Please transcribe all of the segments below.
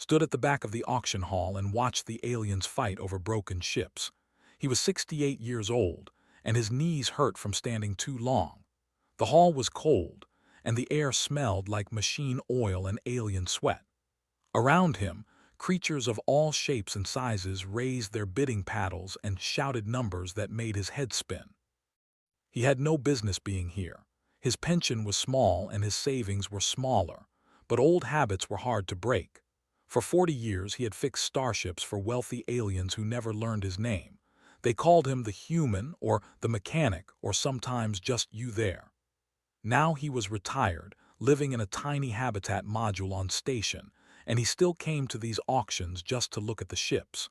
stood at the back of the auction hall and watched the aliens fight over broken ships. He was 68 years old, and his knees hurt from standing too long. The hall was cold, and the air smelled like machine oil and alien sweat. Around him, creatures of all shapes and sizes raised their bidding paddles and shouted numbers that made his head spin. He had no business being here. His pension was small and his savings were smaller, but old habits were hard to break. For 40 years he had fixed starships for wealthy aliens who never learned his name. They called him the human or the mechanic or sometimes just you there. Now he was retired, living in a tiny habitat module on station, and he still came to these auctions just to look at the ships.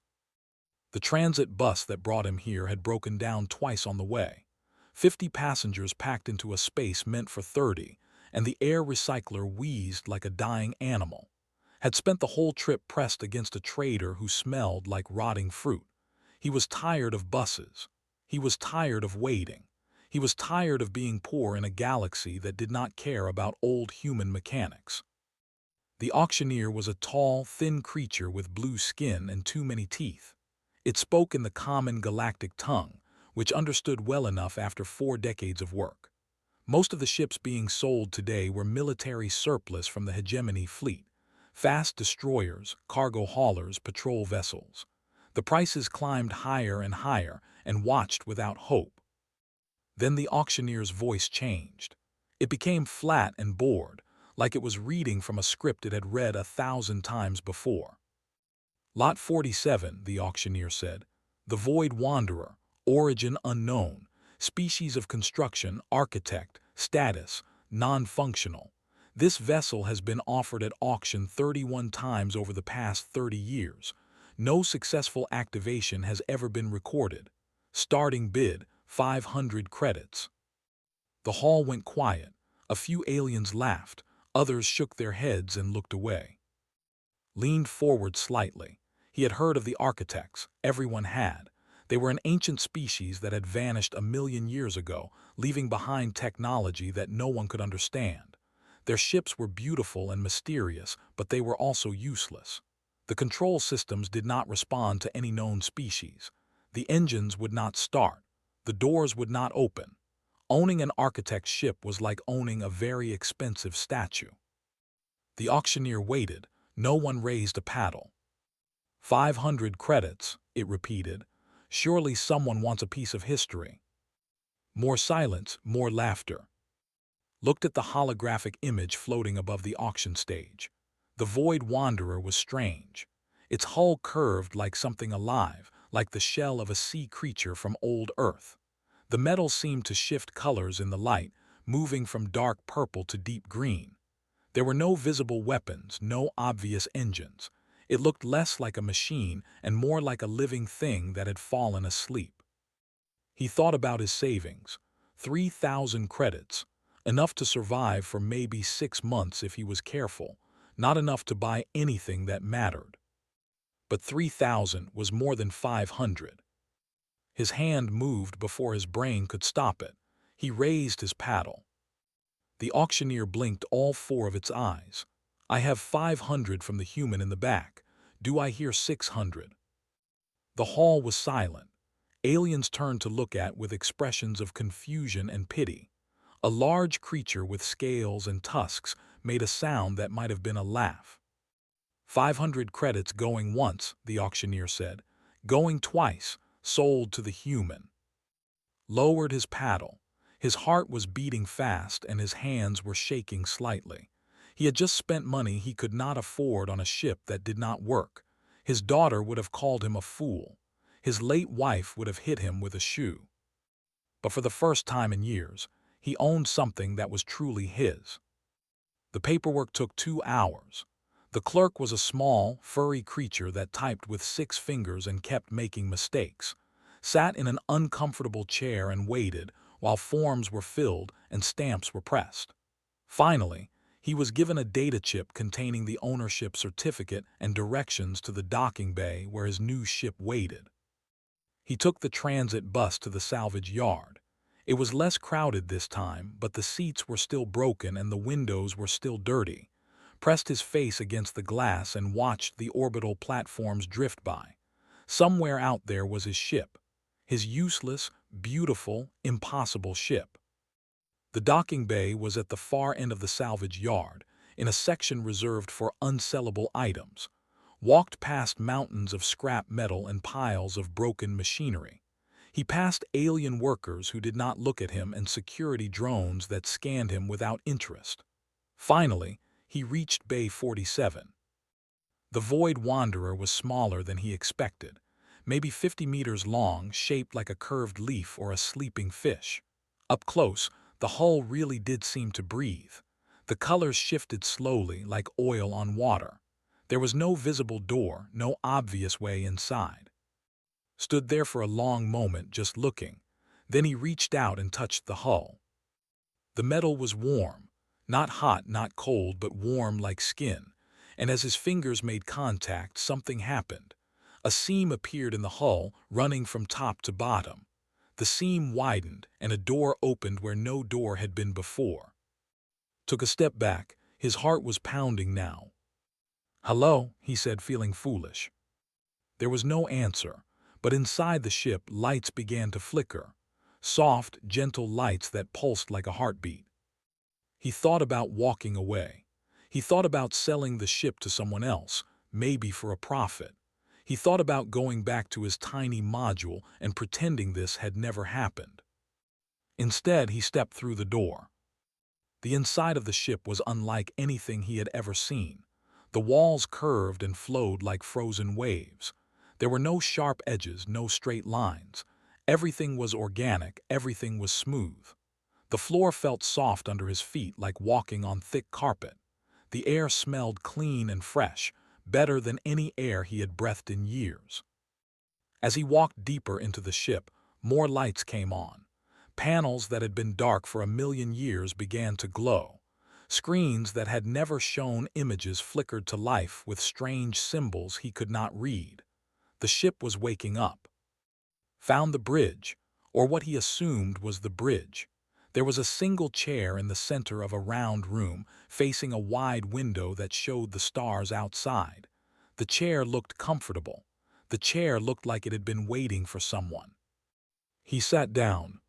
The transit bus that brought him here had broken down twice on the way. 50 passengers packed into a space meant for 30, and the air recycler wheezed like a dying animal. Had spent the whole trip pressed against a trader who smelled like rotting fruit. He was tired of buses. He was tired of waiting. He was tired of being poor in a galaxy that did not care about old human mechanics. The auctioneer was a tall, thin creature with blue skin and too many teeth. It spoke in the common galactic tongue, which understood well enough after 4 decades of work. Most of the ships being sold today were military surplus from the hegemony fleet, fast destroyers, cargo haulers, patrol vessels. The prices climbed higher and watched without hope. Then the auctioneer's voice changed. It became flat and bored, like it was reading from a script it had read 1,000 times before. Lot 47, the auctioneer said. The Void Wanderer, origin unknown, species of construction, architect, status, non-functional. This vessel has been offered at auction 31 times over the past 30 years. No successful activation has ever been recorded. Starting bid, 500 credits. The hall went quiet. A few aliens laughed. Others shook their heads and looked away. Leaned forward slightly. He had heard of the architects. Everyone had. They were an ancient species that had vanished 1,000,000 years ago, leaving behind technology that no one could understand. Their ships were beautiful and mysterious, but they were also useless. The control systems did not respond to any known species. The engines would not start. The doors would not open. Owning an architect's ship was like owning a very expensive statue. The auctioneer waited. No one raised a paddle. 500 credits, it repeated. Surely someone wants a piece of history. More silence, more laughter. Looked at the holographic image floating above the auction stage. The Void Wanderer was strange. Its hull curved like something alive, like the shell of a sea creature from old Earth. The metal seemed to shift colors in the light, moving from dark purple to deep green. There were no visible weapons, no obvious engines. It looked less like a machine and more like a living thing that had fallen asleep. He thought about his savings. 3,000 credits. Enough to survive for maybe 6 months if he was careful. Not enough to buy anything that mattered. But 3,000 was more than 500. His hand moved before his brain could stop it. He raised his paddle. The auctioneer blinked all 4 of its eyes. I have 500 from the human in the back. Do I hear 600? The hall was silent. Aliens turned to look at with expressions of confusion and pity. A large creature with scales and tusks made a sound that might have been a laugh. 500 credits going once, the auctioneer said. Going twice, sold to the human. Lowered his paddle. His heart was beating fast and his hands were shaking slightly. He had just spent money he could not afford on a ship that did not work. His daughter would have called him a fool. His late wife would have hit him with a shoe. But for the first time in years, he owned something that was truly his. The paperwork took 2 hours. The clerk was a small, furry creature that typed with 6 fingers and kept making mistakes. Sat in an uncomfortable chair and waited while forms were filled and stamps were pressed. Finally, he was given a data chip containing the ownership certificate and directions to the docking bay where his new ship waited. He took the transit bus to the salvage yard. It was less crowded this time, but the seats were still broken and the windows were still dirty. pressed his face against the glass and watched the orbital platforms drift by. Somewhere out there was his ship. His useless, beautiful, impossible ship. The docking bay was at the far end of the salvage yard, in a section reserved for unsellable items. Walked past mountains of scrap metal and piles of broken machinery. He passed alien workers who did not look at him and security drones that scanned him without interest. Finally, he reached Bay 47. The Void Wanderer was smaller than he expected, maybe 50 meters long, shaped like a curved leaf or a sleeping fish. Up close, the hull really did seem to breathe. The colors shifted slowly, like oil on water. There was no visible door, no obvious way inside. Stood there for a long moment, just looking. Then he reached out and touched the hull. The metal was warm. Not hot, not cold, but warm like skin. And as his fingers made contact, something happened. A seam appeared in the hull, running from top to bottom. The seam widened, and a door opened where no door had been before. Took a step back. His heart was pounding now. "Hello," he said, feeling foolish. There was no answer, but inside the ship, lights began to flicker. Soft, gentle lights that pulsed like a heartbeat. He thought about walking away. He thought about selling the ship to someone else, maybe for a profit. He thought about going back to his tiny module and pretending this had never happened. Instead, he stepped through the door. The inside of the ship was unlike anything he had ever seen. The walls curved and flowed like frozen waves. There were no sharp edges, no straight lines. Everything was organic, everything was smooth. The floor felt soft under his feet, like walking on thick carpet. The air smelled clean and fresh, better than any air he had breathed in years. As he walked deeper into the ship, more lights came on. Panels that had been dark for 1,000,000 years began to glow. Screens that had never shown images flickered to life with strange symbols he could not read. The ship was waking up. Found the bridge, or what he assumed was the bridge. There was a single chair in the center of a round room, facing a wide window that showed the stars outside. The chair looked comfortable. The chair looked like it had been waiting for someone. He sat down.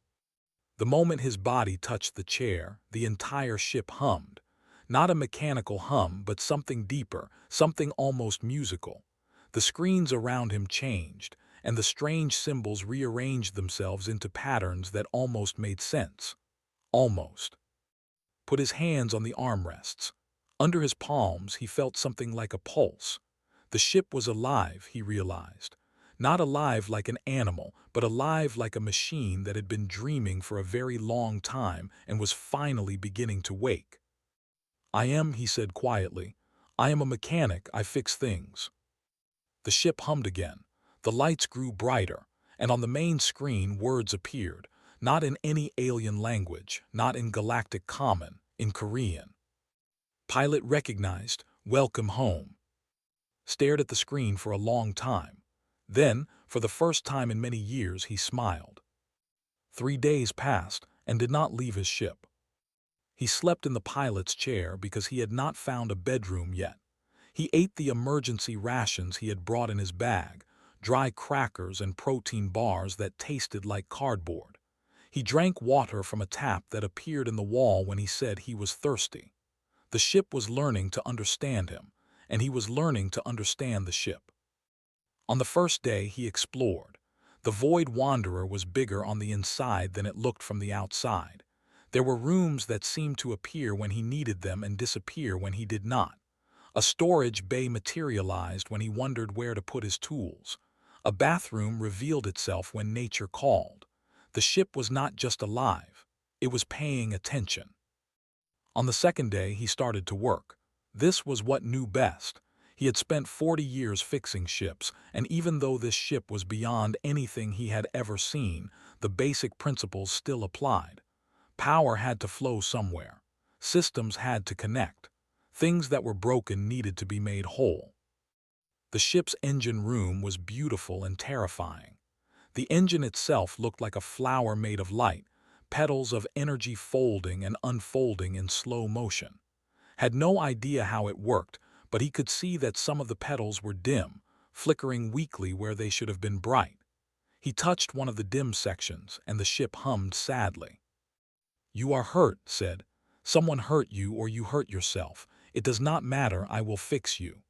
The moment his body touched the chair, the entire ship hummed. Not a mechanical hum, but something deeper, something almost musical. The screens around him changed, and the strange symbols rearranged themselves into patterns that almost made sense. Almost. Put his hands on the armrests. Under his palms, he felt something like a pulse. The ship was alive, he realized. Not alive like an animal, but alive like a machine that had been dreaming for a very long time and was finally beginning to wake. He said quietly. I am a mechanic, I fix things. The ship hummed again. The lights grew brighter, and on the main screen words appeared, not in any alien language, not in Galactic Common, in Korean. Pilot recognized, welcome home. Stared at the screen for a long time. Then, for the first time in many years, he smiled. 3 days passed and did not leave his ship. He slept in the pilot's chair because he had not found a bedroom yet. He ate the emergency rations he had brought in his bag, dry crackers and protein bars that tasted like cardboard. He drank water from a tap that appeared in the wall when he said he was thirsty. The ship was learning to understand him, and he was learning to understand the ship. On the first day, he explored. The Void Wanderer was bigger on the inside than it looked from the outside. There were rooms that seemed to appear when he needed them and disappear when he did not. A storage bay materialized when he wondered where to put his tools. A bathroom revealed itself when nature called. The ship was not just alive, it was paying attention. On the second day, he started to work. This was what knew best. He had spent 40 years fixing ships, and even though this ship was beyond anything he had ever seen, the basic principles still applied. Power had to flow somewhere. Systems had to connect. Things that were broken needed to be made whole. The ship's engine room was beautiful and terrifying. The engine itself looked like a flower made of light, petals of energy folding and unfolding in slow motion. had no idea how it worked, but he could see that some of the petals were dim, flickering weakly where they should have been bright. He touched one of the dim sections, and the ship hummed sadly. "You are hurt," said. "Someone hurt you or you hurt yourself. It does not matter, I will fix you."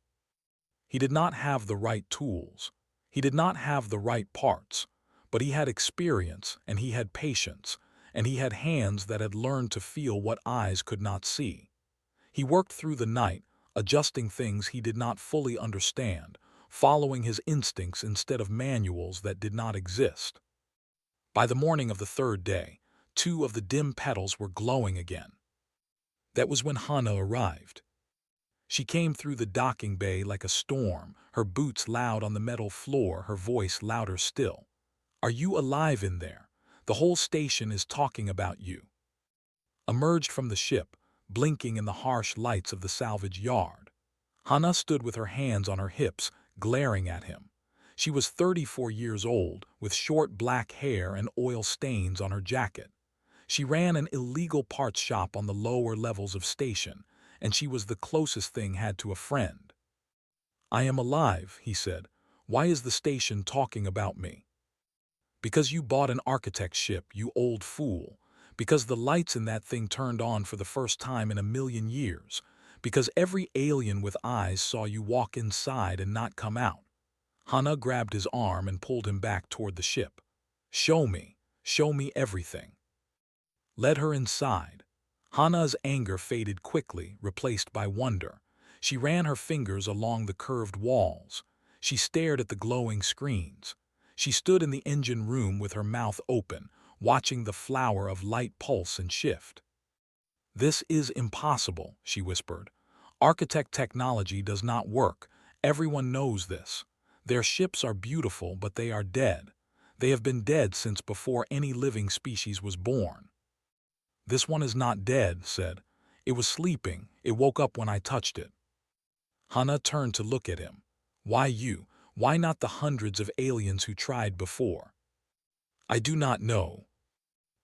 He did not have the right tools. He did not have the right parts, but he had experience, and he had patience, and he had hands that had learned to feel what eyes could not see. He worked through the night, adjusting things he did not fully understand, following his instincts instead of manuals that did not exist. By the morning of the third day, two of the dim petals were glowing again. That was when Hana arrived. She came through the docking bay like a storm, her boots loud on the metal floor, her voice louder still. "Are you alive in there? The whole station is talking about you." Emerged from the ship, blinking in the harsh lights of the salvage yard. Hana stood with her hands on her hips, glaring at him. She was 34 years old, with short black hair and oil stains on her jacket. She ran an illegal parts shop on the lower levels of station, and she was the closest thing had to a friend. "I am alive," he said. "Why is the station talking about me?" "Because you bought an architect's ship, you old fool. Because the lights in that thing turned on for the first time in a million years. Because every alien with eyes saw you walk inside and not come out." Hana grabbed his arm and pulled him back toward the ship. Show me everything." Led her inside. Hana's anger faded quickly, replaced by wonder. She ran her fingers along the curved walls. She stared at the glowing screens. She stood in the engine room with her mouth open, watching the flower of light pulse and shift. "This is impossible," she whispered. "Architect technology does not work. Everyone knows this. Their ships are beautiful, but they are dead. They have been dead since before any living species was born." "This one is not dead," said. "It was sleeping. It woke up when I touched it." Hana turned to look at him. "Why you? Why not the hundreds of aliens who tried before?" "I do not know."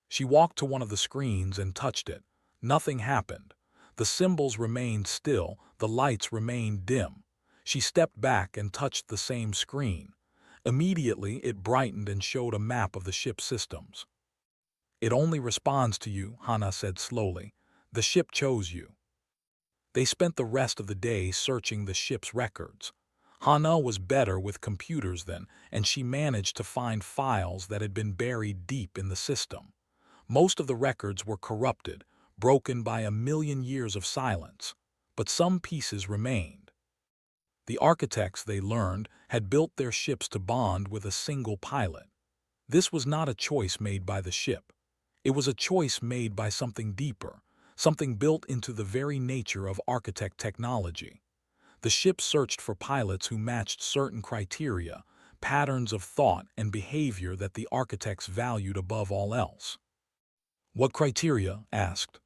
She walked to one of the screens and touched it. Nothing happened. The symbols remained still, the lights remained dim. She stepped back and touched the same screen. Immediately, it brightened and showed a map of the ship's systems. "It only responds to you," Hana said slowly. "The ship chose you." They spent the rest of the day searching the ship's records. Hana was better with computers then, and she managed to find files that had been buried deep in the system. Most of the records were corrupted, broken by a million years of silence, but some pieces remained. The architects, they learned, had built their ships to bond with a single pilot. This was not a choice made by the ship. It was a choice made by something deeper, something built into the very nature of architect technology. The ship searched for pilots who matched certain criteria, patterns of thought and behavior that the architects valued above all else. "What criteria?" asked.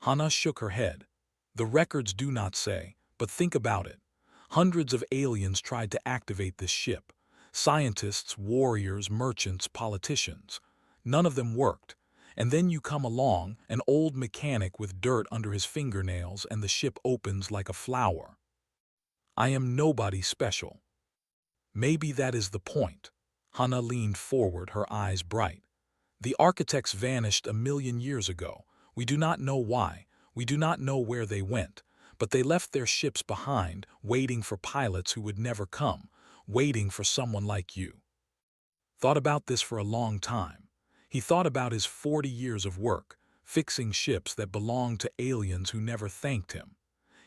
Hana shook her head. "The records do not say, but think about it. Hundreds of aliens tried to activate this ship. Scientists, warriors, merchants, politicians. None of them worked. And then you come along, an old mechanic with dirt under his fingernails, and the ship opens like a flower. I am nobody special." "Maybe that is the point." Hana leaned forward, her eyes bright. "The architects vanished a million years ago. We do not know why. We do not know where they went. But they left their ships behind, waiting for pilots who would never come, waiting for someone like you." Thought about this for a long time. He thought about his 40 years of work, fixing ships that belonged to aliens who never thanked him.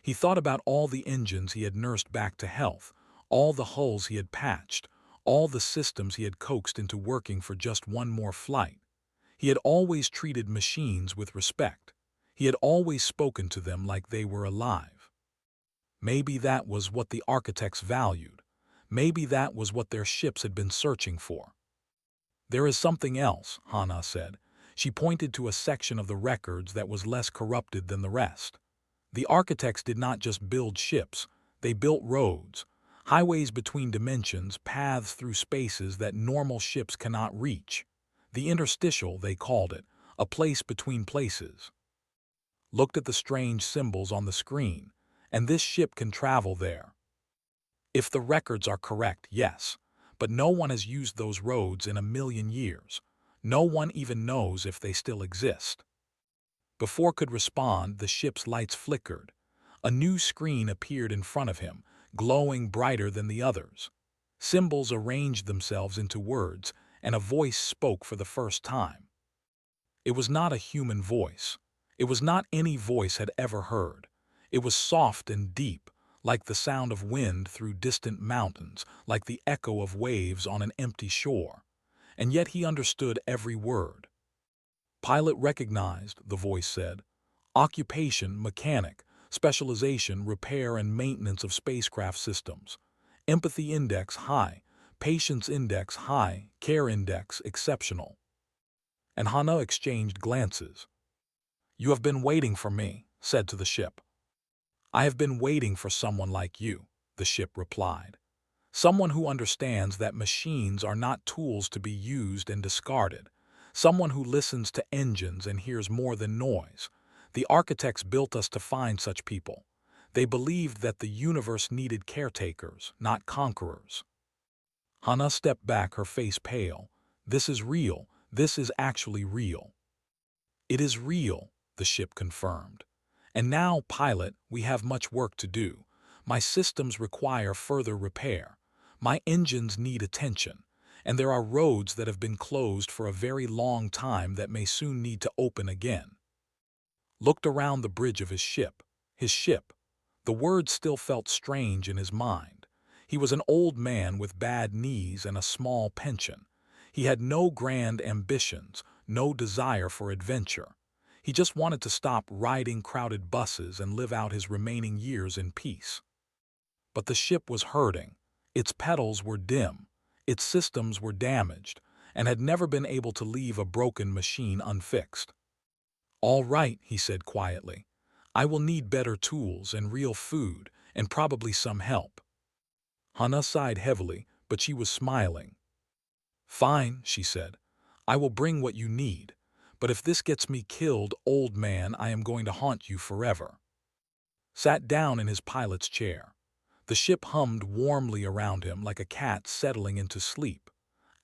He thought about all the engines he had nursed back to health, all the hulls he had patched, all the systems he had coaxed into working for just one more flight. He had always treated machines with respect. He had always spoken to them like they were alive. Maybe that was what the architects valued. Maybe that was what their ships had been searching for. "There is something else," Hana said. She pointed to a section of the records that was less corrupted than the rest. "The architects did not just build ships. They built roads, highways between dimensions, paths through spaces that normal ships cannot reach. The interstitial, they called it, a place between places." looked at the strange symbols on the screen, and this ship can travel there. If the records are correct, yes, but no one has used those roads in 1 million years. No one even knows if they still exist. Before could respond, the ship's lights flickered. A new screen appeared in front of him, glowing brighter than the others. Symbols arranged themselves into words, and a voice spoke for the first time. It was not a human voice. It was not any voice had ever heard. It was soft and deep, like the sound of wind through distant mountains, like the echo of waves on an empty shore. And yet he understood every word. Pilot recognized, the voice said. Occupation, mechanic. Specialization, repair and maintenance of spacecraft systems. Empathy index, high. Patience index, high. Care index, exceptional. And Hana exchanged glances. You have been waiting for me, said to the ship. I have been waiting for someone like you, the ship replied. Someone who understands that machines are not tools to be used and discarded. Someone who listens to engines and hears more than noise. The architects built us to find such people. They believed that the universe needed caretakers, not conquerors. Hana stepped back, her face pale. This is real. This is actually real. It is real, the ship confirmed. And now, pilot, we have much work to do. My systems require further repair. My engines need attention. And there are roads that have been closed for a very long time that may soon need to open again. Looked around the bridge of his ship. His ship. The words still felt strange in his mind. He was an old man with bad knees and a small pension. He had no grand ambitions, no desire for adventure. He just wanted to stop riding crowded buses and live out his remaining years in peace. But the ship was hurting. Its pedals were dim. Its systems were damaged, and had never been able to leave a broken machine unfixed. All right, he said quietly. I will need better tools and real food and probably some help. Hana sighed heavily, but she was smiling. Fine, she said. I will bring what you need. But if this gets me killed, old man, I am going to haunt you forever. Sat down in his pilot's chair. The ship hummed warmly around him like a cat settling into sleep.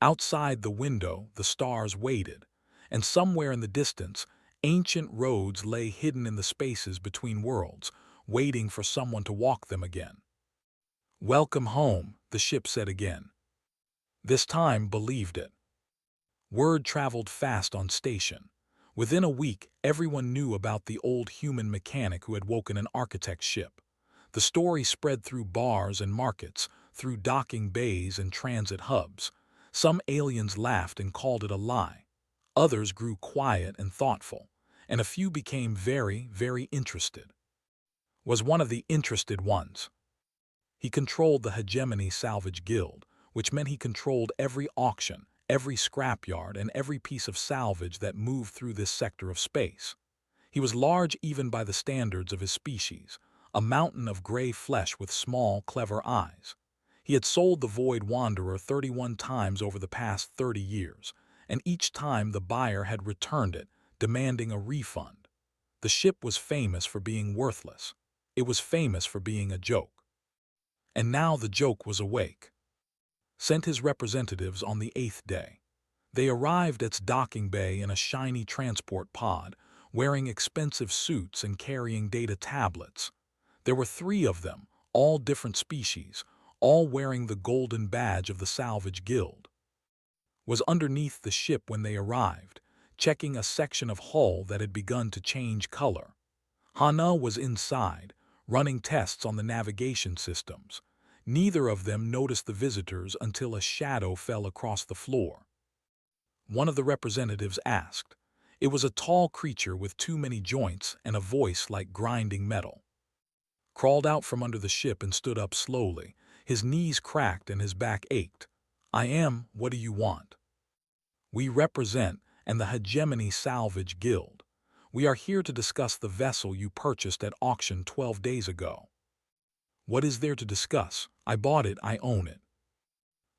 Outside the window, the stars waited, and somewhere in the distance, ancient roads lay hidden in the spaces between worlds, waiting for someone to walk them again. Welcome home, the ship said again. This time believed it. Word traveled fast on station. Within a week, everyone knew about the old human mechanic who had woken an architect's ship. The story spread through bars and markets, through docking bays and transit hubs. Some aliens laughed and called it a lie. Others grew quiet and thoughtful, and a few became very, very interested. Was one of the interested ones. He controlled the Hegemony Salvage Guild, which meant he controlled every auction, every scrapyard, and every piece of salvage that moved through this sector of space. He was large even by the standards of his species, a mountain of gray flesh with small, clever eyes. He had sold the Void Wanderer 31 times over the past 30 years, and each time the buyer had returned it, demanding a refund. The ship was famous for being worthless. It was famous for being a joke. And now the joke was awake. Sent his representatives on the 8th day. They arrived at its docking bay in a shiny transport pod, wearing expensive suits and carrying data tablets. There were 3 of them, all different species, all wearing the golden badge of the Salvage Guild. Was underneath the ship when they arrived, checking a section of hull that had begun to change color. Hana was inside, running tests on the navigation systems. Neither of them noticed the visitors until a shadow fell across the floor. One of the representatives asked. It was a tall creature with too many joints and a voice like grinding metal. Crawled out from under the ship and stood up slowly. His knees cracked and his back ached. What do you want? We represent and the Hegemony Salvage Guild. We are here to discuss the vessel you purchased at auction 12 days ago. What is there to discuss? I bought it, I own it.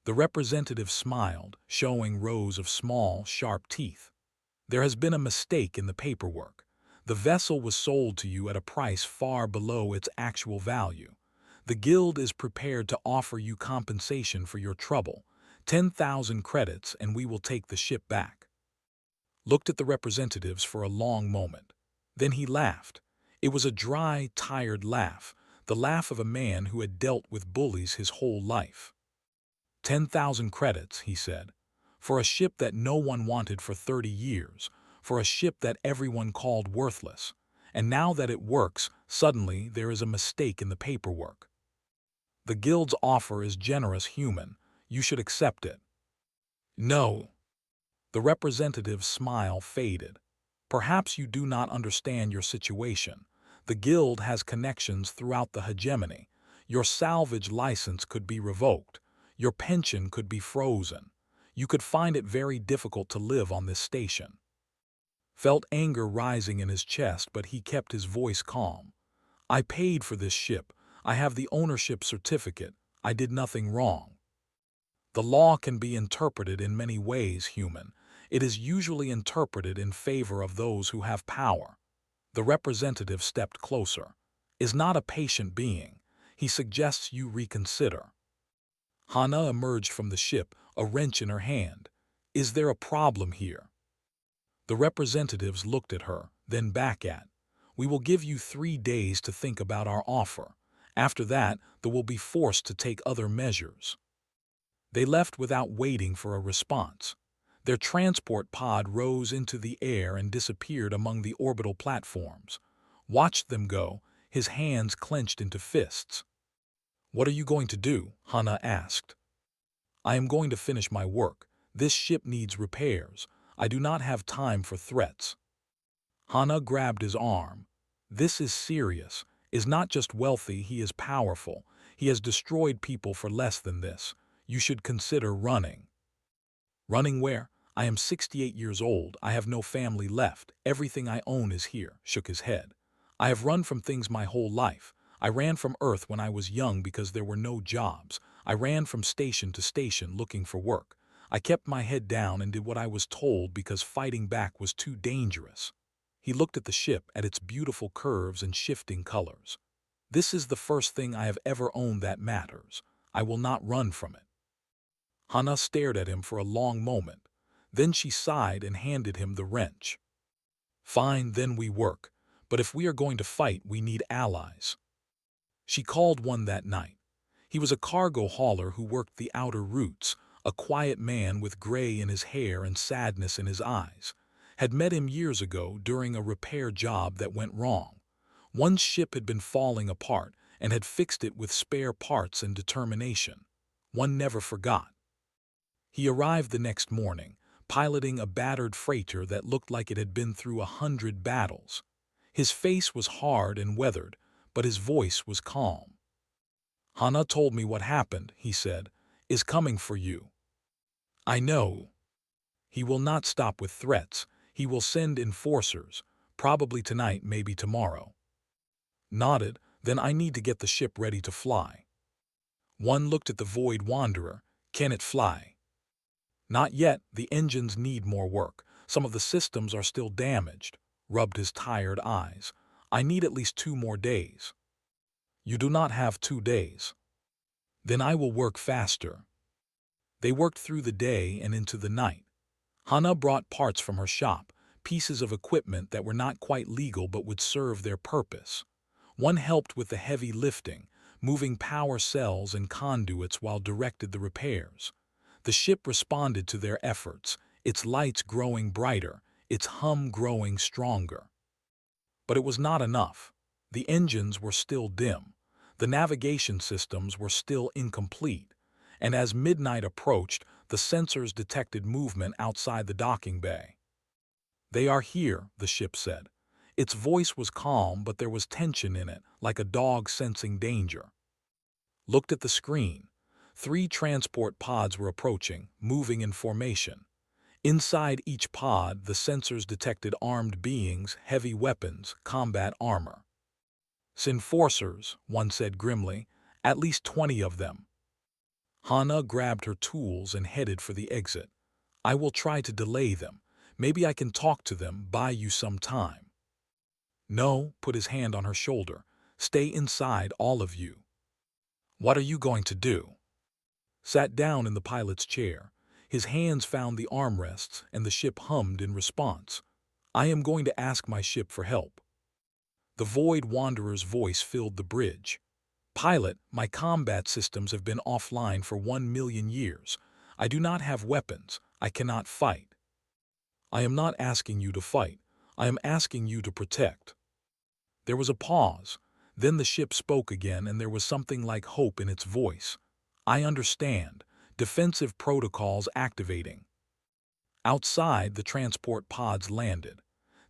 The representative smiled, showing rows of small, sharp teeth. There has been a mistake in the paperwork. The vessel was sold to you at a price far below its actual value. The guild is prepared to offer you compensation for your trouble, 10,000 credits, and we will take the ship back. Looked at the representatives for a long moment. Then he laughed. It was a dry, tired laugh, the laugh of a man who had dealt with bullies his whole life. 10,000 credits, he said, for a ship that no one wanted for 30 years, for a ship that everyone called worthless. And now that it works, suddenly there is a mistake in the paperwork. The guild's offer is generous, human. You should accept it. No. The representative's smile faded. Perhaps you do not understand your situation. The guild has connections throughout the hegemony. Your salvage license could be revoked. Your pension could be frozen. You could find it very difficult to live on this station. Felt anger rising in his chest, but he kept his voice calm. I paid for this ship. I have the ownership certificate. I did nothing wrong. The law can be interpreted in many ways, human. It is usually interpreted in favor of those who have power. The representative stepped closer. Is not a patient being. He suggests you reconsider. Hana emerged from the ship, a wrench in her hand. Is there a problem here? The representatives looked at her, then back at. We will give you 3 days to think about our offer. After that, they will be forced to take other measures. They left without waiting for a response. Their transport pod rose into the air and disappeared among the orbital platforms. Watched them go, his hands clenched into fists. What are you going to do? Hana asked. I am going to finish my work. This ship needs repairs. I do not have time for threats. Hana grabbed his arm. This is serious. Is not just wealthy, he is powerful. He has destroyed people for less than this. You should consider running. Running where? I am 68 years old. I have no family left. Everything I own is here. Shook his head. I have run from things my whole life. I ran from Earth when I was young because there were no jobs. I ran from station to station looking for work. I kept my head down and did what I was told because fighting back was too dangerous. He looked at the ship, at its beautiful curves and shifting colors. This is the first thing I have ever owned that matters. I will not run from it. Hana stared at him for a long moment. Then she sighed and handed him the wrench. Fine, then we work. But if we are going to fight, we need allies. She called one that night. He was a cargo hauler who worked the outer routes, a quiet man with gray in his hair and sadness in his eyes. Had met him years ago during a repair job that went wrong. One ship had been falling apart and had fixed it with spare parts and determination. One never forgot. He arrived the next morning, piloting a battered freighter that looked like it had been through 100 battles. His face was hard and weathered, but his voice was calm. Hana told me what happened, he said, is coming for you. I know. He will not stop with threats. He will send enforcers, probably tonight, maybe tomorrow. Nodded, then I need to get the ship ready to fly. One looked at the Void Wanderer. Can it fly? Not yet, the engines need more work. Some of the systems are still damaged. Rubbed his tired eyes. I need at least 2 more days. You do not have 2 days. Then I will work faster. They worked through the day and into the night. Hana brought parts from her shop, pieces of equipment that were not quite legal but would serve their purpose. One helped with the heavy lifting, moving power cells and conduits while directed the repairs. The ship responded to their efforts, its lights growing brighter, its hum growing stronger. But it was not enough. The engines were still dim. The navigation systems were still incomplete. And as midnight approached, the sensors detected movement outside the docking bay. They are here, the ship said. Its voice was calm, but there was tension in it, like a dog sensing danger. Looked at the screen. 3 transport pods were approaching, moving in formation. Inside each pod, the sensors detected armed beings, heavy weapons, combat armor. Enforcers, one said grimly, at least 20 of them. Hana grabbed her tools and headed for the exit. I will try to delay them. Maybe I can talk to them, buy you some time. No, put his hand on her shoulder. Stay inside, all of you. What are you going to do? Sat down in the pilot's chair. His hands found the armrests, and the ship hummed in response. I am going to ask my ship for help. The Void Wanderer's voice filled the bridge. Pilot, my combat systems have been offline for 1 million years. I do not have weapons. I cannot fight. I am not asking you to fight. I am asking you to protect. There was a pause. Then the ship spoke again, and there was something like hope in its voice. I understand. Defensive protocols activating. Outside, the transport pods landed.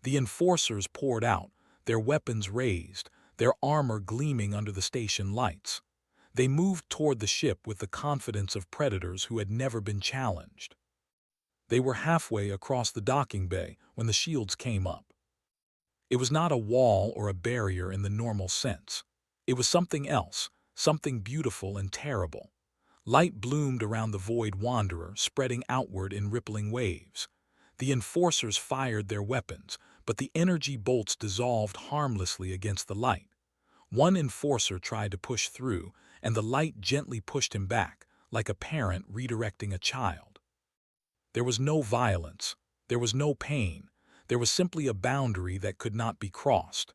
The enforcers poured out, their weapons raised, their armor gleaming under the station lights. They moved toward the ship with the confidence of predators who had never been challenged. They were halfway across the docking bay when the shields came up. It was not a wall or a barrier in the normal sense. It was something else, something beautiful and terrible. Light bloomed around the Void Wanderer, spreading outward in rippling waves. The enforcers fired their weapons, but the energy bolts dissolved harmlessly against the light. One enforcer tried to push through, and the light gently pushed him back, like a parent redirecting a child. There was no violence. There was no pain. There was simply a boundary that could not be crossed.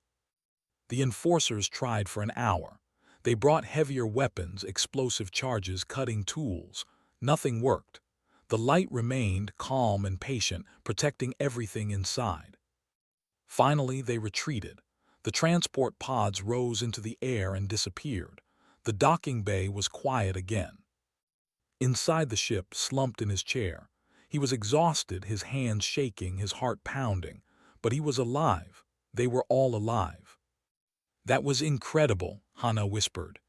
The enforcers tried for an hour. They brought heavier weapons, explosive charges, cutting tools. Nothing worked. The light remained calm and patient, protecting everything inside. Finally, they retreated. The transport pods rose into the air and disappeared. The docking bay was quiet again. Inside the ship, slumped in his chair, he was exhausted, his hands shaking, his heart pounding. But he was alive. They were all alive. That was incredible, Hana whispered.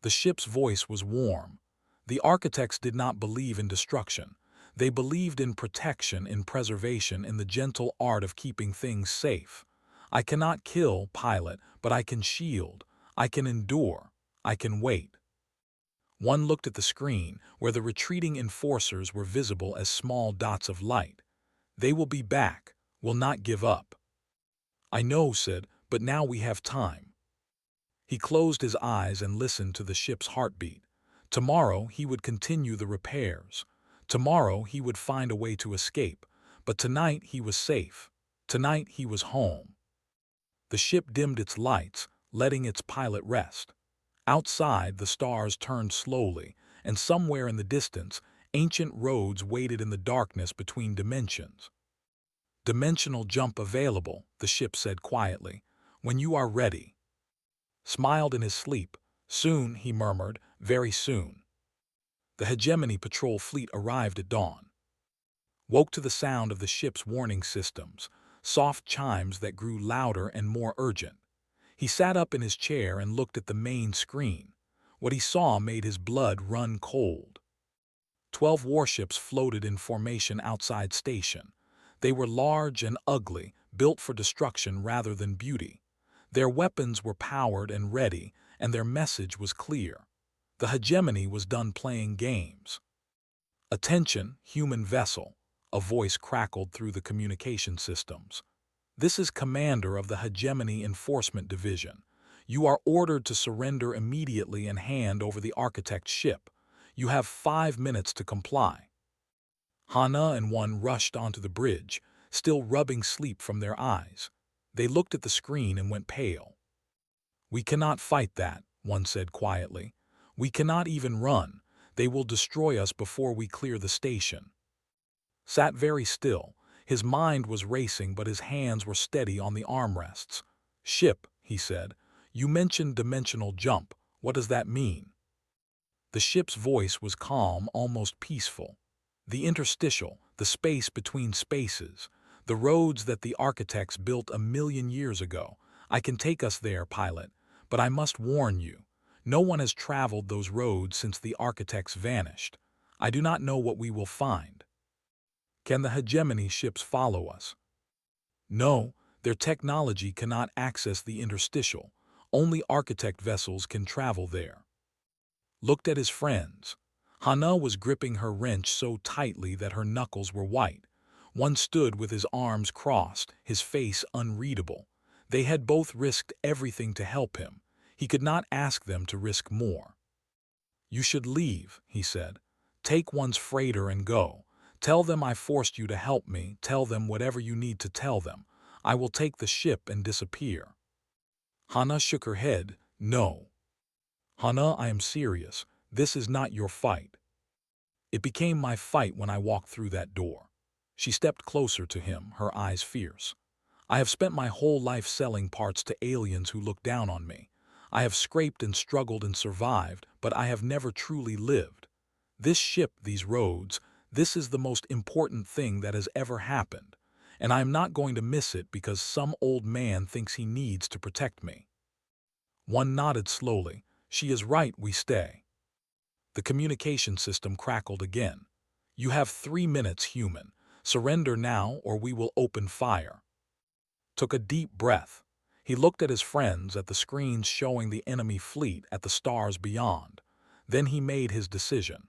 The ship's voice was warm. The architects did not believe in destruction. They believed in protection, in preservation, in the gentle art of keeping things safe. I cannot kill, pilot, but I can shield. I can endure. I can wait. One looked at the screen, where the retreating enforcers were visible as small dots of light. They will be back, will not give up. I know, said, but now we have time. He closed his eyes and listened to the ship's heartbeat. Tomorrow he would continue the repairs. Tomorrow he would find a way to escape. But tonight he was safe. Tonight he was home. The ship dimmed its lights, letting its pilot rest. Outside, the stars turned slowly, and somewhere in the distance, ancient roads waited in the darkness between dimensions. Dimensional jump available, the ship said quietly, when you are ready. Smiled in his sleep. Soon, he murmured, very soon. The Hegemony patrol fleet arrived at dawn. Woke to the sound of the ship's warning systems, soft chimes that grew louder and more urgent. He sat up in his chair and looked at the main screen. What he saw made his blood run cold. 12 warships floated in formation outside station. They were large and ugly, built for destruction rather than beauty. Their weapons were powered and ready, and their message was clear. The Hegemony was done playing games. Attention, human vessel, a voice crackled through the communication systems. This is Commander of the Hegemony Enforcement Division. You are ordered to surrender immediately and hand over the architect's ship. You have 5 minutes to comply. Hana and one rushed onto the bridge, still rubbing sleep from their eyes. They looked at the screen and went pale. We cannot fight that, one said quietly. We cannot even run. They will destroy us before we clear the station. Sat very still. His mind was racing, but his hands were steady on the armrests. Ship, he said. You mentioned dimensional jump. What does that mean? The ship's voice was calm, almost peaceful. The interstitial, the space between spaces, the roads that the architects built 1 million years ago. I can take us there, pilot, but I must warn you. No one has traveled those roads since the architects vanished. I do not know what we will find. Can the Hegemony ships follow us? No, their technology cannot access the interstitial. Only architect vessels can travel there. Looked at his friends. Hana was gripping her wrench so tightly that her knuckles were white. One stood with his arms crossed, his face unreadable. They had both risked everything to help him. He could not ask them to risk more. "You should leave," he said. "Take one's freighter and go. Tell them I forced you to help me. Tell them whatever you need to tell them. I will take the ship and disappear." Hana shook her head. "No. Hana, I am serious. This is not your fight." "It became my fight when I walked through that door." She stepped closer to him, her eyes fierce. "I have spent my whole life selling parts to aliens who look down on me. I have scraped and struggled and survived, but I have never truly lived. This ship, these roads, this is the most important thing that has ever happened, and I am not going to miss it because some old man thinks he needs to protect me." One nodded slowly. "She is right, we stay." The communication system crackled again. "You have 3 minutes, human. Surrender now or we will open fire." Took a deep breath. He looked at his friends, at the screens showing the enemy fleet, at the stars beyond. Then he made his decision.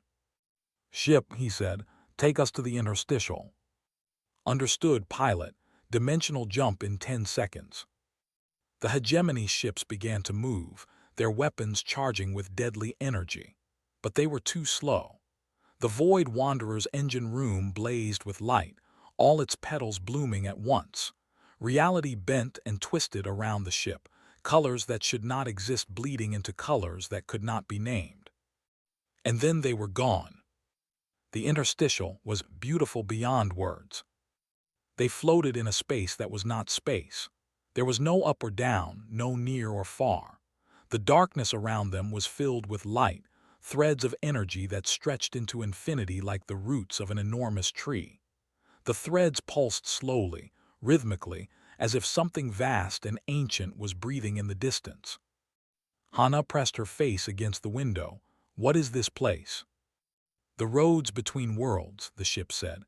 "Ship," he said, "take us to the interstitial." "Understood, pilot. Dimensional jump in 10 seconds." The hegemony ships began to move, their weapons charging with deadly energy. But they were too slow. The Void Wanderer's engine room blazed with light, all its petals blooming at once. Reality bent and twisted around the ship, colors that should not exist bleeding into colors that could not be named. And then they were gone. The interstitial was beautiful beyond words. They floated in a space that was not space. There was no up or down, no near or far. The darkness around them was filled with light, threads of energy that stretched into infinity like the roots of an enormous tree. The threads pulsed slowly, rhythmically, as if something vast and ancient was breathing in the distance. Hana pressed her face against the window. "What is this place?" "The roads between worlds," the ship said.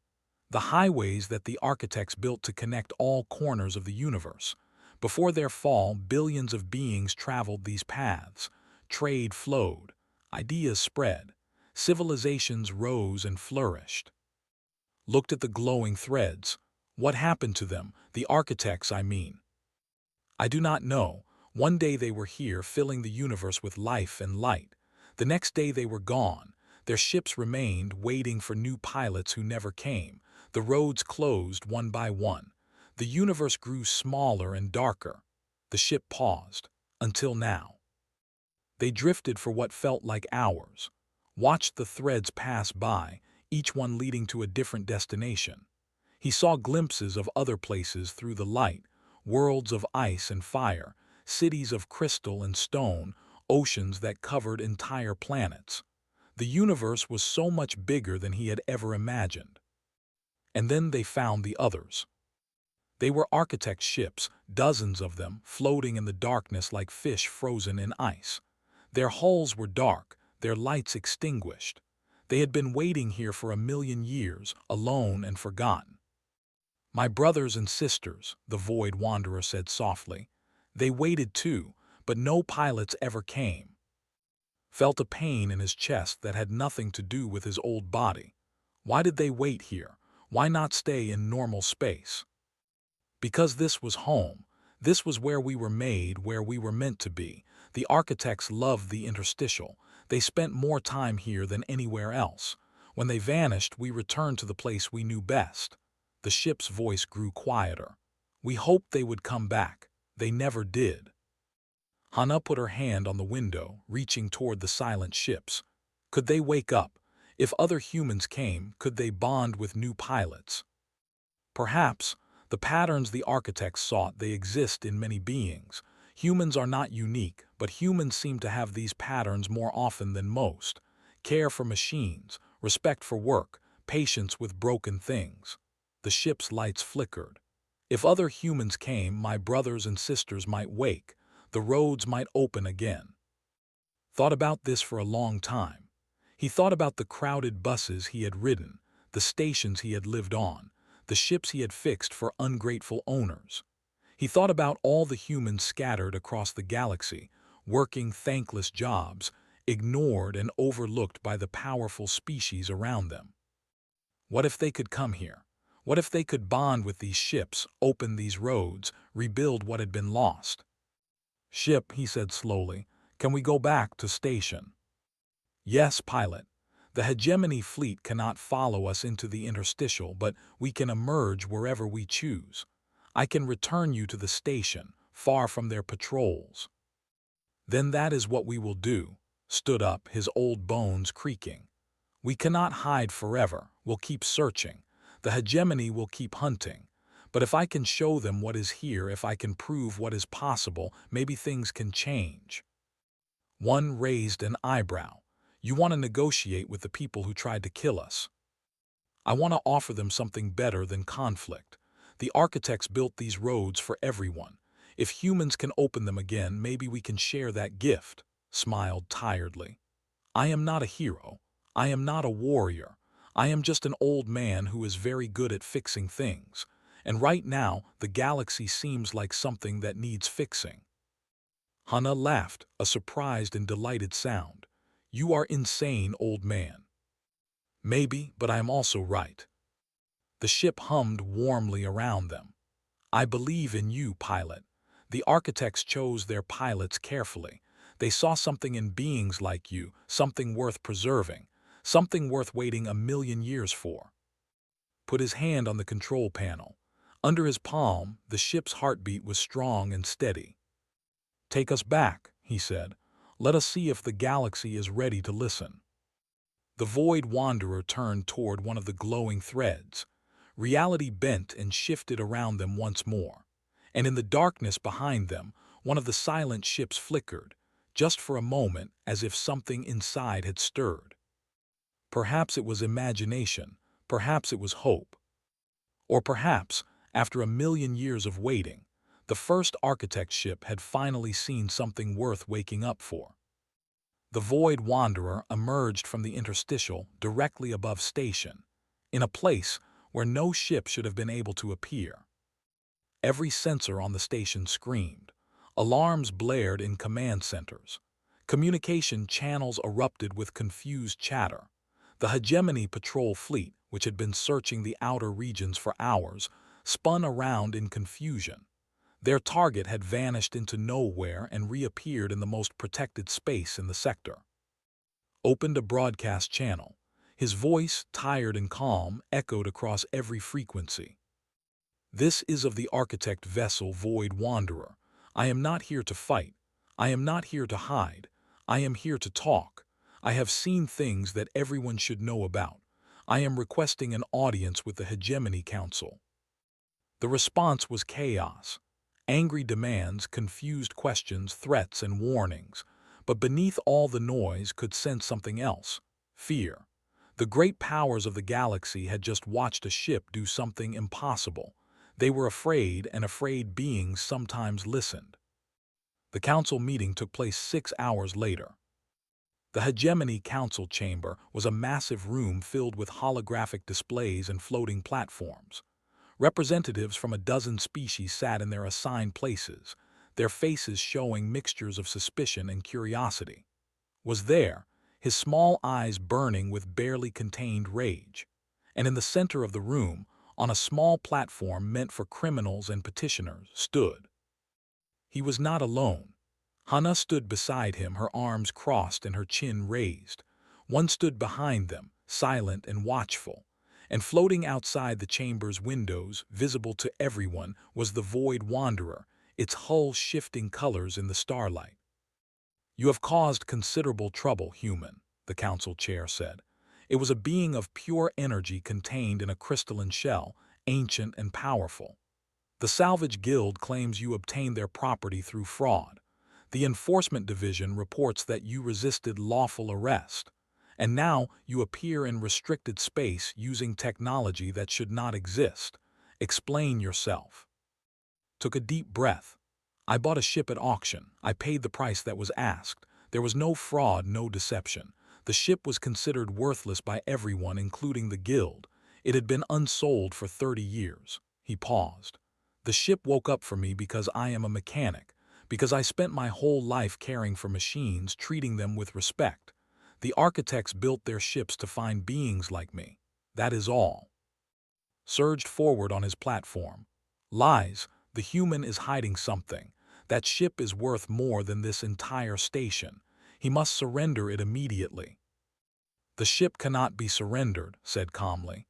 "The highways that the architects built to connect all corners of the universe. Before their fall, billions of beings traveled these paths. Trade flowed. Ideas spread. Civilizations rose and flourished." Looked at the glowing threads. "What happened to them? The architects, I mean." "I do not know. One day they were here, filling the universe with life and light. The next day they were gone. Their ships remained, waiting for new pilots who never came. The roads closed one by one. The universe grew smaller and darker." The ship paused. "Until now." They drifted for what felt like hours. Watched the threads pass by, each one leading to a different destination. He saw glimpses of other places through the light, worlds of ice and fire, cities of crystal and stone, oceans that covered entire planets. The universe was so much bigger than he had ever imagined. And then they found the others. They were architect ships, dozens of them, floating in the darkness like fish frozen in ice. Their hulls were dark, their lights extinguished. They had been waiting here for 1,000,000 years, alone and forgotten. "My brothers and sisters," the Void Wanderer said softly. "They waited too, but no pilots ever came." Felt a pain in his chest that had nothing to do with his old body. Why did they wait here? Why not stay in normal space? "Because this was home. This was where we were made, where we were meant to be. The architects loved the interstitial. They spent more time here than anywhere else. When they vanished, we returned to the place we knew best." The ship's voice grew quieter. "We hoped they would come back. They never did." Hana put her hand on the window, reaching toward the silent ships. Could they wake up? If other humans came, could they bond with new pilots? Perhaps. The patterns the architects sought, they exist in many beings. Humans are not unique, but humans seem to have these patterns more often than most. Care for machines, respect for work, patience with broken things. The ship's lights flickered. If other humans came, my brothers and sisters might wake. The roads might open again. Thought about this for a long time. He thought about the crowded buses he had ridden, the stations he had lived on, the ships he had fixed for ungrateful owners. He thought about all the humans scattered across the galaxy, working thankless jobs, ignored and overlooked by the powerful species around them. What if they could come here? What if they could bond with these ships, open these roads, rebuild what had been lost. "Ship," he said slowly, "can we go back to station?" "Yes, pilot. The hegemony fleet cannot follow us into the interstitial, but we can emerge wherever we choose. I can return you to the station, far from their patrols." "Then that is what we will do," stood up, his old bones creaking. "We cannot hide forever. We'll keep searching. The hegemony will keep hunting. But if I can show them what is here, if I can prove what is possible, maybe things can change." One raised an eyebrow. "You want to negotiate with the people who tried to kill us?" "I want to offer them something better than conflict. The architects built these roads for everyone. If humans can open them again, maybe we can share that gift," smiled tiredly. "I am not a hero. I am not a warrior. I am just an old man who is very good at fixing things. And right now, the galaxy seems like something that needs fixing." Hannah laughed, a surprised and delighted sound. "You are insane, old man." "Maybe, but I am also right." The ship hummed warmly around them. "I believe in you, pilot." The architects chose their pilots carefully. They saw something in beings like you, something worth preserving, something worth waiting 1,000,000 years for. Put his hand on the control panel. Under his palm, the ship's heartbeat was strong and steady. "Take us back," he said. "Let us see if the galaxy is ready to listen." The Void Wanderer turned toward one of the glowing threads. Reality bent and shifted around them once more. And in the darkness behind them, one of the silent ships flickered, just for a moment, as if something inside had stirred. Perhaps it was imagination, perhaps it was hope. Or perhaps, after 1,000,000 years of waiting, the first architect ship had finally seen something worth waking up for. The Void Wanderer emerged from the interstitial directly above station, in a place where no ship should have been able to appear. Every sensor on the station screamed. Alarms blared in command centers. Communication channels erupted with confused chatter. The hegemony patrol fleet, which had been searching the outer regions for hours, spun around in confusion. Their target had vanished into nowhere and reappeared in the most protected space in the sector. Opened a broadcast channel. His voice, tired and calm, echoed across every frequency. "This is of the architect vessel Void Wanderer. I am not here to fight. I am not here to hide. I am here to talk. I have seen things that everyone should know about. I am requesting an audience with the Hegemony Council." The response was chaos. Angry demands, confused questions, threats, and warnings. But beneath all the noise could sense something else: fear. The great powers of the galaxy had just watched a ship do something impossible. They were afraid, and afraid beings sometimes listened. The council meeting took place 6 hours later. The Hegemony Council chamber was a massive room filled with holographic displays and floating platforms. Representatives from a dozen species sat in their assigned places, their faces showing mixtures of suspicion and curiosity. Was there, his small eyes burning with barely contained rage. And in the center of the room, on a small platform meant for criminals and petitioners, stood. He was not alone. Hannah stood beside him, her arms crossed and her chin raised. One stood behind them, silent and watchful. And floating outside the chamber's windows, visible to everyone, was the Void Wanderer, its hull shifting colors in the starlight. "You have caused considerable trouble, human," the council chair said. It was a being of pure energy contained in a crystalline shell, ancient and powerful. "The Salvage Guild claims you obtained their property through fraud. The Enforcement Division reports that you resisted lawful arrest. And now you appear in restricted space using technology that should not exist. Explain yourself." Took a deep breath. "I bought a ship at auction. I paid the price that was asked. There was no fraud, no deception. The ship was considered worthless by everyone, including the guild. It had been unsold for 30 years. He paused. "The ship woke up for me because I am a mechanic, because I spent my whole life caring for machines, treating them with respect. The architects built their ships to find beings like me. That is all." Surged forward on his platform. "Lies. The human is hiding something. That ship is worth more than this entire station. He must surrender it immediately. The ship cannot be surrendered, said calmly.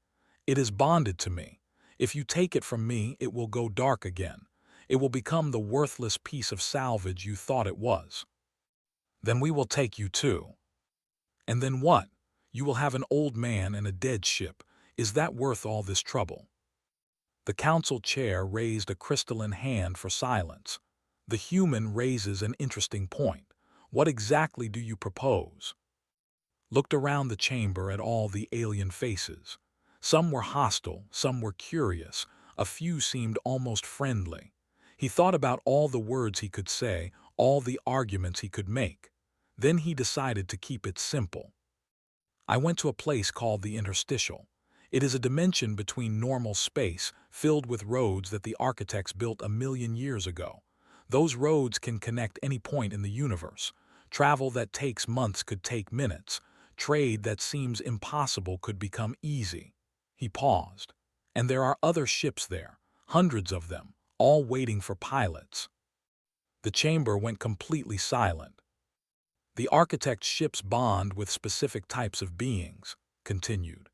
It is bonded to me. If you take it from me, it will go dark again. It will become the worthless piece of salvage you thought it was. Then we will take you too. And then what? You will have an old man and a dead ship. Is that worth all this trouble? The council chair raised a crystalline hand for silence. The human raises an interesting point. What exactly do you propose? Looked around the chamber at all the alien faces. Some were hostile, some were curious, a few seemed almost friendly. He thought about all the words he could say, all the arguments he could make. Then he decided to keep it simple. I went to a place called the Interstitial. It is a dimension between normal space, filled with roads that the architects built 1,000,000 years ago. Those roads can connect any point in the universe. Travel that takes months could take minutes. Trade that seems impossible could become easy. He paused. And there are other ships there, hundreds of them, all waiting for pilots. The chamber went completely silent. The architect's ships bond with specific types of beings, continued.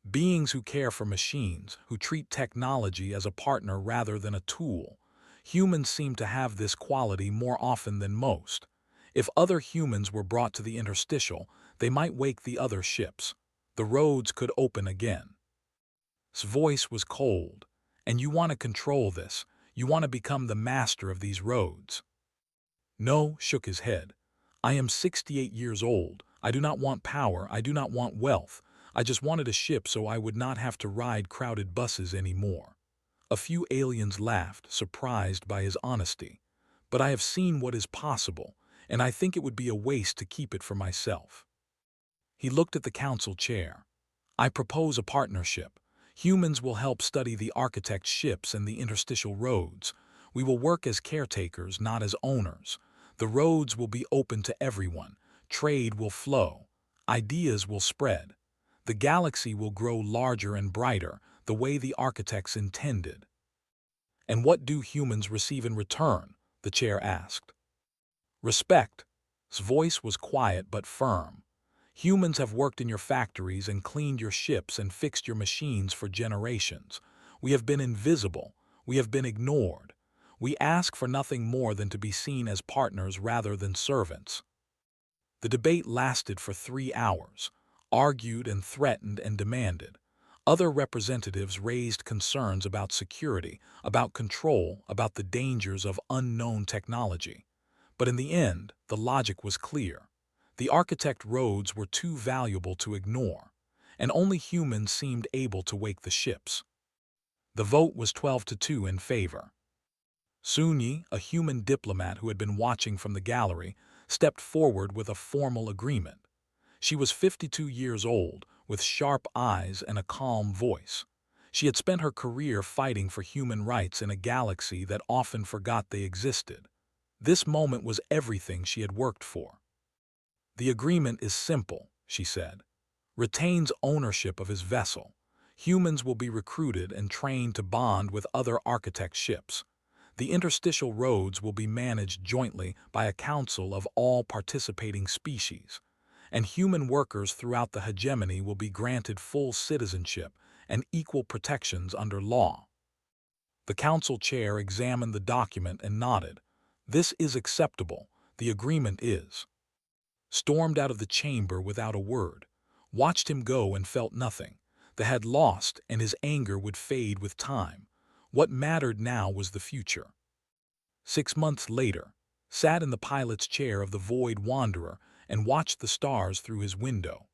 Beings who care for machines, who treat technology as a partner rather than a tool. Humans seem to have this quality more often than most. If other humans were brought to the Interstitial, they might wake the other ships. The roads could open again. His voice was cold. And you want to control this. You want to become the master of these roads. No, shook his head. I am 68 years old. I do not want power. I do not want wealth. I just wanted a ship so I would not have to ride crowded buses anymore. A few aliens laughed, surprised by his honesty. But I have seen what is possible, and I think it would be a waste to keep it for myself. He looked at the council chair. I propose a partnership. Humans will help study the architect's ships and the interstitial roads. We will work as caretakers, not as owners. The roads will be open to everyone. Trade will flow. Ideas will spread. The galaxy will grow larger and brighter, the way the architects intended. And what do humans receive in return? The chair asked. Respect. His voice was quiet but firm. Humans have worked in your factories and cleaned your ships and fixed your machines for generations. We have been invisible. We have been ignored. We ask for nothing more than to be seen as partners rather than servants. The debate lasted for 3 hours, argued and threatened and demanded. Other representatives raised concerns about security, about control, about the dangers of unknown technology. But in the end, the logic was clear. The architect roads were too valuable to ignore, and only humans seemed able to wake the ships. The vote was 12-2 in favor. Sunyi, a human diplomat who had been watching from the gallery, stepped forward with a formal agreement. She was 52 years old, with sharp eyes and a calm voice. She had spent her career fighting for human rights in a galaxy that often forgot they existed. This moment was everything she had worked for. The agreement is simple, she said. Retains ownership of his vessel. Humans will be recruited and trained to bond with other architect ships. The interstitial roads will be managed jointly by a council of all participating species, and human workers throughout the hegemony will be granted full citizenship and equal protections under law. The council chair examined the document and nodded. This is acceptable. The agreement is. Stormed out of the chamber without a word, watched him go and felt nothing. The had lost, and his anger would fade with time. What mattered now was the future. 6 months later, sat in the pilot's chair of the Void Wanderer and watched the stars through his window.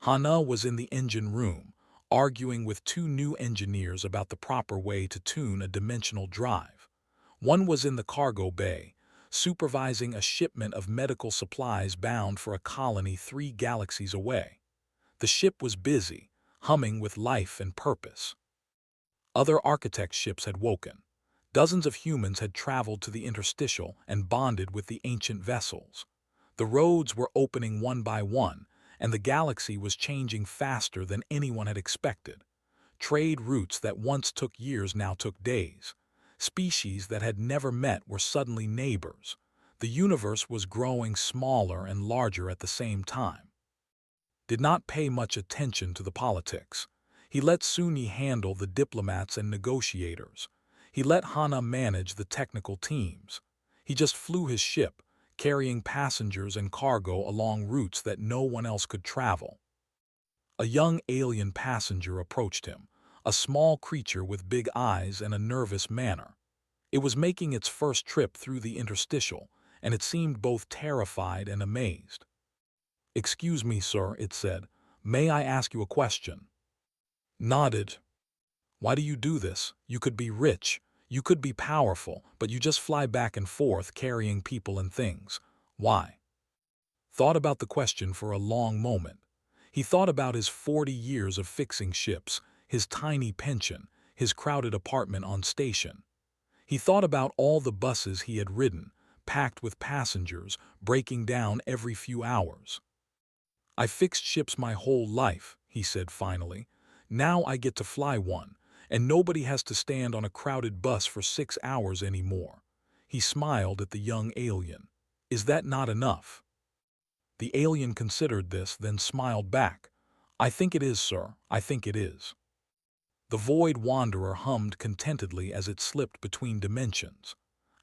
Hana was in the engine room, arguing with 2 new engineers about the proper way to tune a dimensional drive. One was in the cargo bay, supervising a shipment of medical supplies bound for a colony 3 galaxies away. The ship was busy, humming with life and purpose. Other architect ships had woken. Dozens of humans had traveled to the interstitial and bonded with the ancient vessels. The roads were opening one by one, and the galaxy was changing faster than anyone had expected. Trade routes that once took years now took days. Species that had never met were suddenly neighbors. The universe was growing smaller and larger at the same time. Did not pay much attention to the politics. He let Suni handle the diplomats and negotiators. He let Hana manage the technical teams. He just flew his ship, carrying passengers and cargo along routes that no one else could travel. A young alien passenger approached him, a small creature with big eyes and a nervous manner. It was making its first trip through the interstitial, and it seemed both terrified and amazed. "Excuse me, sir," it said. "May I ask you a question?" Nodded. "Why do you do this? You could be rich, you could be powerful, but you just fly back and forth carrying people and things. Why?" Thought about the question for a long moment. He thought about his 40 years of fixing ships, his tiny pension, his crowded apartment on station. He thought about all the buses he had ridden, packed with passengers, breaking down every few hours. "I fixed ships my whole life," he said finally. "Now I get to fly one, and nobody has to stand on a crowded bus for 6 hours anymore." He smiled at the young alien. "Is that not enough?" The alien considered this, then smiled back. "I think it is, sir. I think it is." The Void Wanderer hummed contentedly as it slipped between dimensions.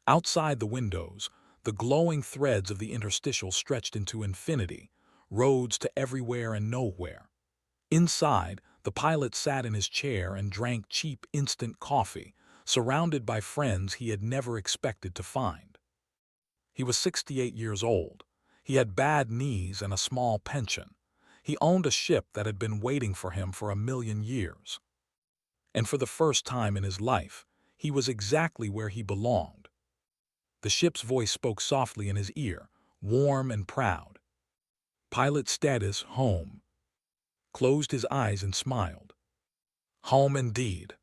Outside the windows, the glowing threads of the interstitial stretched into infinity, roads to everywhere and nowhere. Inside, the pilot sat in his chair and drank cheap instant coffee, surrounded by friends he had never expected to find. He was 68 years old. He had bad knees and a small pension. He owned a ship that had been waiting for him for 1,000,000 years. And for the first time in his life, he was exactly where he belonged. The ship's voice spoke softly in his ear, warm and proud. "Pilot status, home." Closed his eyes and smiled. "Home indeed."